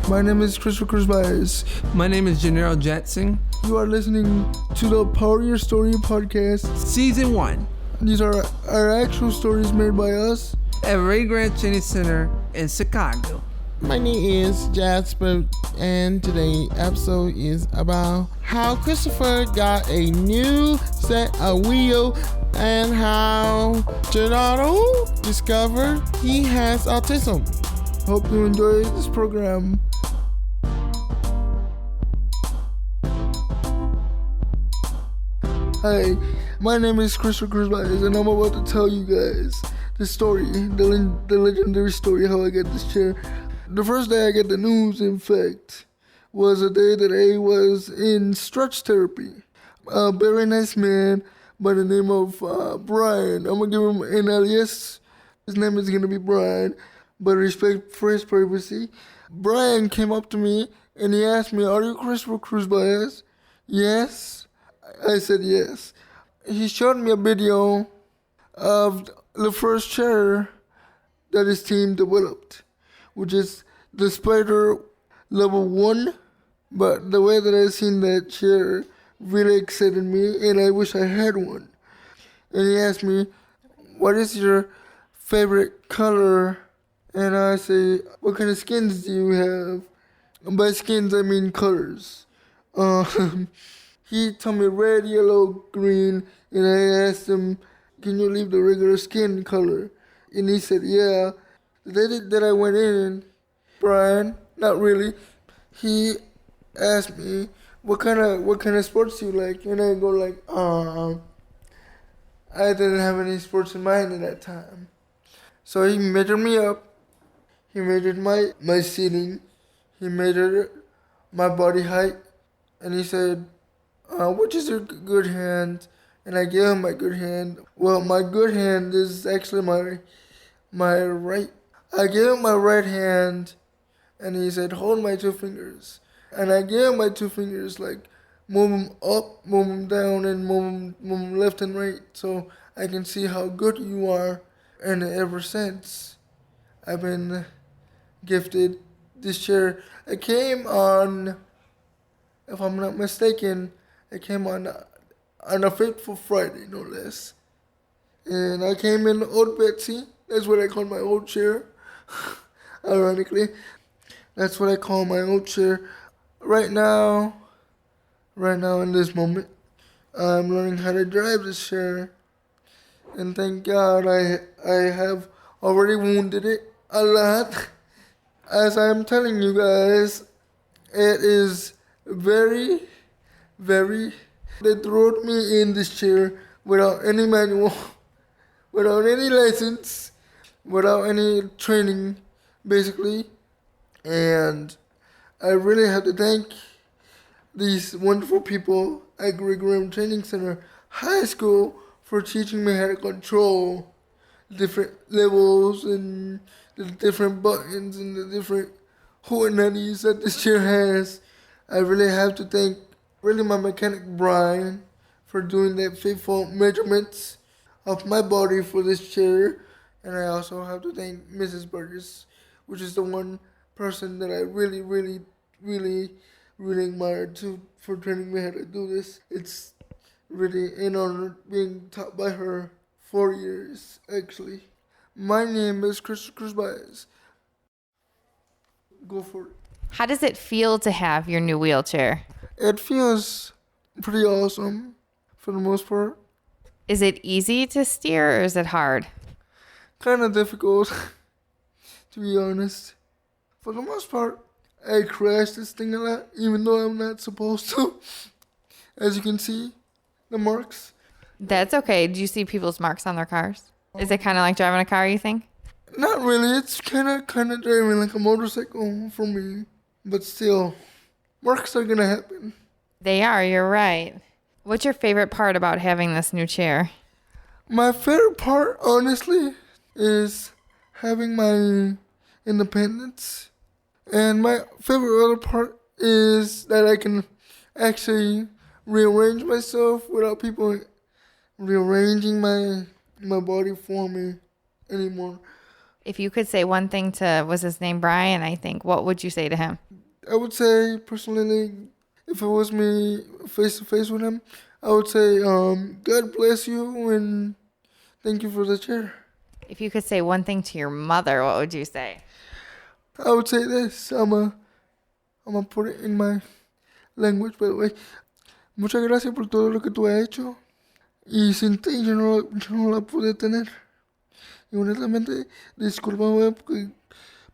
My name is Christopher Bias. My name is Genaro Jackson. You are listening to the Power Your Story podcast. Season 1. These are our actual stories made by us at Ray Grant Training Center in Chicago. My name is Jasper, and today's episode is about how Christopher got a new set of wheels and how Genaro discovered he has autism. Hope you enjoy this program. Hi, my name is Christopher Bias, and I'm about to tell you guys the story, the legendary story how I got this chair. The first day I got the news, in fact, was a day that I was in stretch therapy. A very nice man by the name of Brian. I'm going to give him an alias. His name is going to be Brian, but respect for his privacy. Brian came up to me and he asked me, "Are you Christopher Cruz Bias?" Yes. I said yes. He showed me a video of the first chair that his team developed, which is the Spider level 1. But the way that I seen that chair really excited me, and I wish I had one. And he asked me, "What is your favorite color?" And I say, "What kind of skins do you have?" And by skins, I mean colors. He told me red, yellow, green, and I asked him, "Can you leave the regular skin color?" And he said, "Yeah." The day that I went in, Brian, not really, he asked me, what kind of sports do you like? And I go like, I didn't have any sports in mind at that time. So he measured me up. He measured my seating. He measured my body height. And he said, "Which is your good hand?" And I gave him my good hand. Well, my good hand is actually my right. I gave him my right hand, and he said, "Hold my 2 fingers." And I gave him my 2 fingers, like, move them up, move them down, and move them left and right, so I can see how good you are. And ever since, I've been gifted this chair. It came on, if I'm not mistaken, it came on a fateful Friday, no less. And I came in Old Betsy. That's what I call my old chair. Ironically, that's what I call my old chair. Right now, in this moment, I'm learning how to drive this chair. And thank God I have already wounded it a lot. As I'm telling you guys, it is very, very... They threw me in this chair without any manual, without any license, without any training, basically. And I really have to thank these wonderful people at Creative Training Center High School for teaching me how to control different levels and the different buttons and the different hootenannies that this chair has. I really have to thank my mechanic Brian for doing the faithful measurements of my body for this chair. And I also have to thank Mrs. Burgess, which is the one person that I really, really, really, really admire too, for training me how to do this. It's really an honor being taught by her 4 years, actually. My name is Christopher Bias. Go for it. How does it feel to have your new wheelchair? It feels pretty awesome for the most part. Is it easy to steer or is it hard? Kind of difficult, to be honest. For the most part, I crash this thing a lot, even though I'm not supposed to. As you can see, the marks. That's okay. Do you see people's marks on their cars? Is it kind of like driving a car, you think? Not really. It's kind of driving like a motorcycle for me. But still, marks are going to happen. They are. You're right. What's your favorite part about having this new chair? My favorite part, honestly, is having my independence. And my favorite other part is that I can actually rearrange myself without people rearranging my body for me anymore. If you could say one thing to, was his name Brian, I think, what would you say to him? I would say, personally, if it was me face to face with him, I would say, God bless you and thank you for the chair. If you could say one thing to your mother, what would you say? I would say this. I'm gonna put it in my language, by the way. Muchas gracias por todo lo que tú has hecho. Y sin ti yo no la pude tener. Y honestamente, discúlpame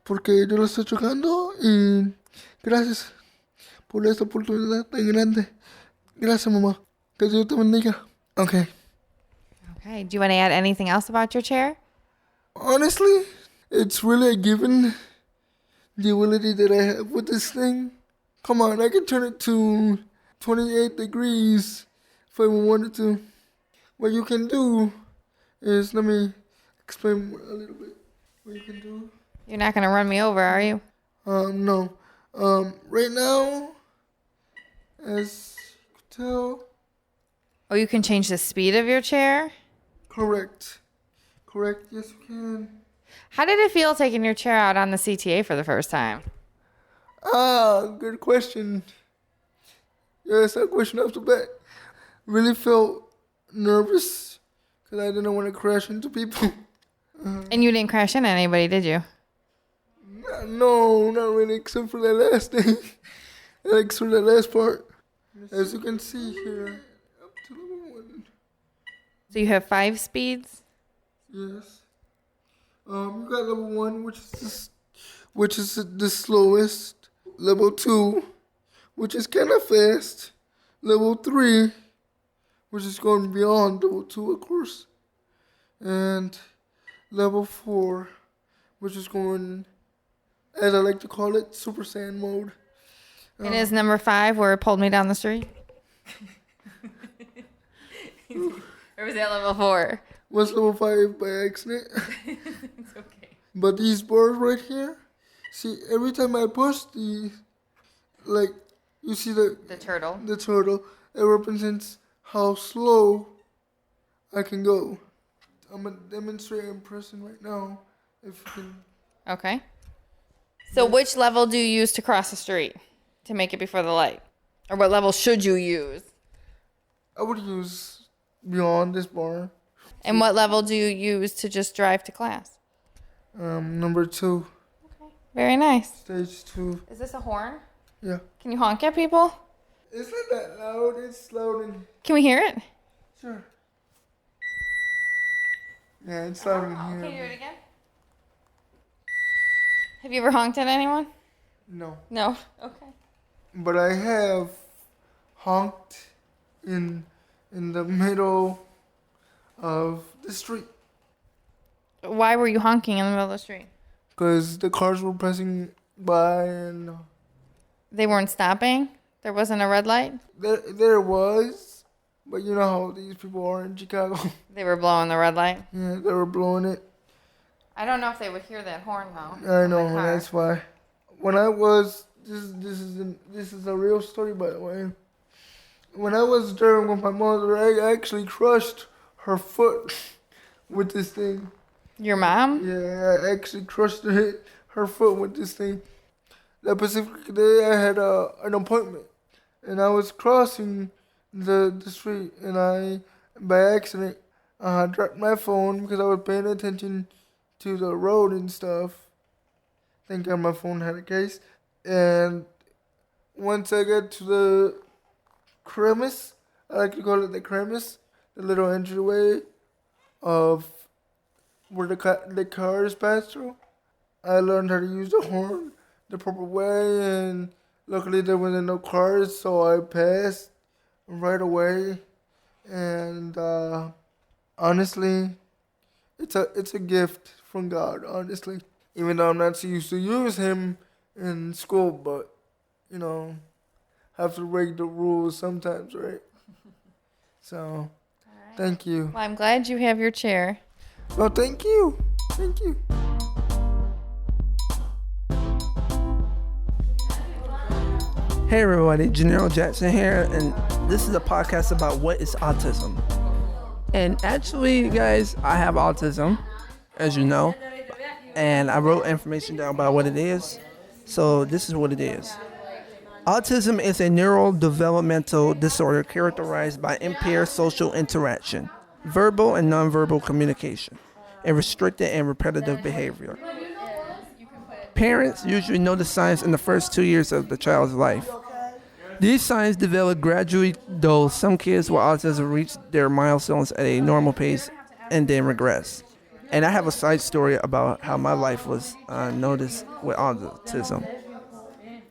porque yo lo estoy chocando. Y gracias por esta oportunidad tan grande. Gracias, mamá. Que Dios te bendiga. Okay. Okay. Do you want to add anything else about your chair? Honestly, it's really a given. The ability that I have with this thing. Come on, I can turn it to 28 degrees if I wanted to. What you can do is, let me explain a little bit what you can do. You're not going to run me over, are you? No. Right now, as you can tell. Oh, you can change the speed of your chair? Correct. Yes, you can. How did it feel taking your chair out on the CTA for the first time? Good question. Yes, that question off the bat. Really felt nervous because I didn't want to crash into people. And you didn't crash into anybody, did you? No, not really, except for that last thing. Except for that last part. As you can see here, up to level 1. So you have 5 speeds? Yes. You got level 1, which is the slowest. Level 2, which is kind of fast. Level 3, which is going beyond level 2, of course. And level 4, which is going, as I like to call it, Super Saiyan mode. And is number 5 where it pulled me down the street? Or was that level 4? Was level 5 by accident. It's okay. But these bars right here, see, every time I push these, like, you see the turtle. The turtle, it represents how slow I can go. I'm going to demonstrate in person right now. If you can. Okay. So which level do you use to cross the street to make it before the light? Or what level should you use? I would use beyond this bar. And what level do you use to just drive to class? Number 2. Okay. Very nice. Stage 2. Is this a horn? Yeah. Can you honk at people? It's not that loud. It's loud and... Can we hear it? Sure. Yeah, it's loud in here. Can you do it again? Have you ever honked at anyone? No. No? Okay. But I have honked in the middle of the street. Why were you honking in the middle of the street? Because the cars were passing by and... They weren't stopping? There wasn't a red light? There was, but you know how these people are in Chicago. They were blowing the red light? Yeah, they were blowing it. I don't know if they would hear that horn though. I know, that's why. When I was, this is a real story, by the way. When I was there with my mother, I actually crushed her foot with this thing. Your mom? Yeah, I actually crushed her foot with this thing. That specific day, I had an appointment, and I was crossing the street, and I, by accident, dropped my phone because I was paying attention to the road and stuff. Thank God my phone had a case. And once I got to the crevice, I like to call it the crevice, the little entryway of where the cars pass through, I learned how to use the horn the proper way, and luckily there wasn't no cars, so I passed right away. And honestly, it's a gift from God, honestly. Even though I'm not so used to use him in school, but you know, have to break the rules sometimes, right? So, thank you. Well, I'm glad you have your chair. Well, thank you. Thank you. Hey everybody, Genaro Jackson here, and this is a podcast about what is autism. And actually, guys, I have autism, as you know, and I wrote information down about what it is. So this is what it is. Autism is a neurodevelopmental disorder characterized by impaired social interaction, verbal and nonverbal communication, and restricted and repetitive behavior. Parents usually know the signs in the first 2 years of the child's life. These signs develop gradually, though some kids with autism reach their milestones at a normal pace and then regress. And I have a side story about how my life was noticed with autism.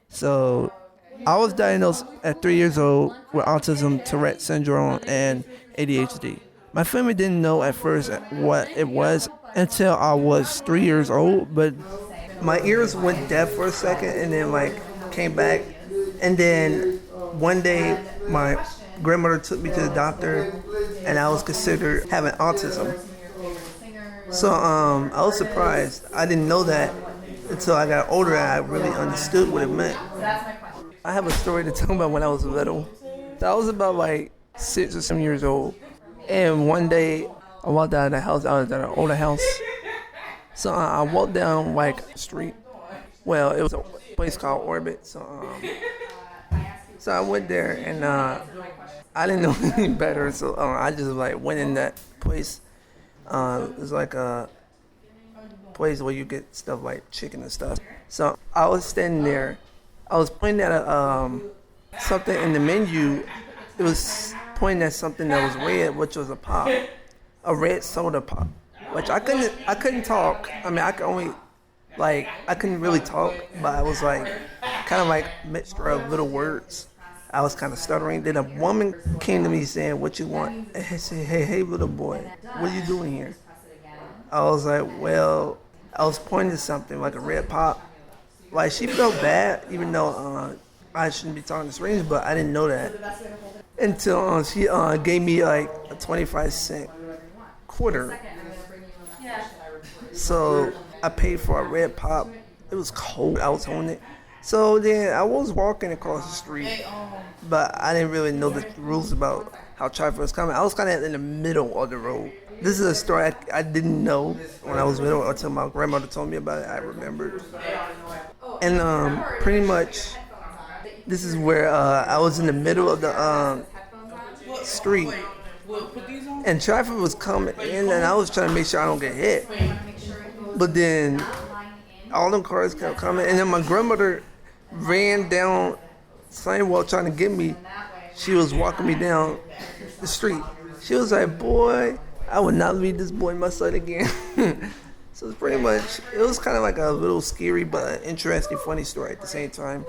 So I was diagnosed at 3 years old with autism, Tourette syndrome, and ADHD. My family didn't know at first what it was until I was 3 years old, but my ears went deaf for a second and then came back. And then one day my grandmother took me to the doctor and I was considered having autism. So I was surprised. I didn't know that until I got older and I really understood what it meant. I have a story to tell about when I was little. I was about 6 or 7 years old. And one day I walked out of the house. I was at an older house. So I walked down the street. Well, it was a place called Orbit. So I went there and I didn't know any better. So I just went in that place. It was a place where you get stuff like chicken and stuff. So I was standing there. I was pointing at something in the menu. It was pointing at something that was red, which was a pop, a red soda pop, which I couldn't talk. I mean, I could only I couldn't really talk, but I was kind of mixture of little words. I was kind of stuttering. Then a woman came to me saying, "What you want?" And I said, "Hey, little boy, what are you doing here?" I was well, I was pointing to something like a red pop. She felt bad, even though I shouldn't be talking this range, but I didn't know that until she gave me a 25-cent quarter. So I paid for a red pop. It was cold. I was holding it. So then I was walking across the street, but I didn't really know the rules about how traffic was coming. I was kind of in the middle of the road. This is a story I didn't know when I was little until my grandmother told me about it. I remembered. And pretty much this is where I was in the middle of the street. And traffic was coming in and I was trying to make sure I don't get hit. But then all them cars kept coming and then my grandmother ran down the sidewalk trying to get me. She was walking me down the street. She was like, "Boy, I would not leave this boy my side again." So it's pretty much, it was kind of a little scary but interesting, funny story at the same time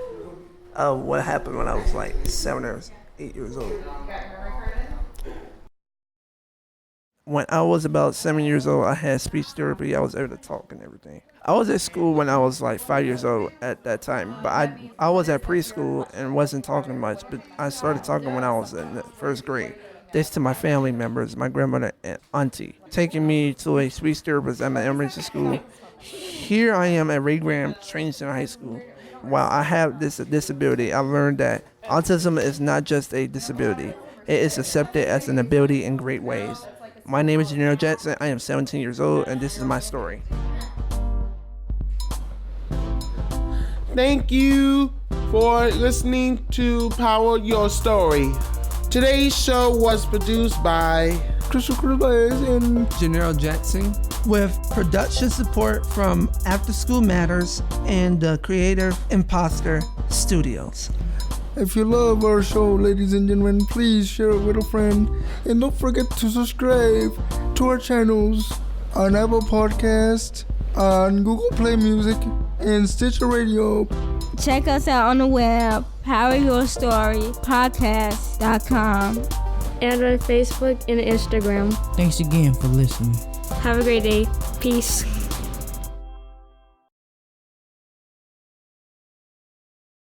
of what happened when I was 7 or 8 years old. When I was about 7 years old, I had speech therapy. I was able to talk and everything. I was at school when I was 5 years old at that time, but I was at preschool and wasn't talking much, but I started talking when I was in the first grade. Thanks to my family members, my grandmother and auntie, taking me to a speech therapist at my elementary school. Here I am at Ray Graham Training Center High School. While I have this disability, I learned that autism is not just a disability. It is accepted as an ability in great ways. My name is Genaro Jackson. I am 17 years old, and this is my story. Thank you for listening to Power Your Story. Today's show was produced by and Genaro Jackson with production support from School Matters and the Creative Impostor Studios. If you love our show, ladies and gentlemen, please share it with a friend. And don't forget to subscribe to our channels on Apple Podcast, on Google Play Music, and Stitcher Radio. Check us out on the web, poweryourstorypodcast.com. And on Facebook and Instagram. Thanks again for listening. Have a great day. Peace.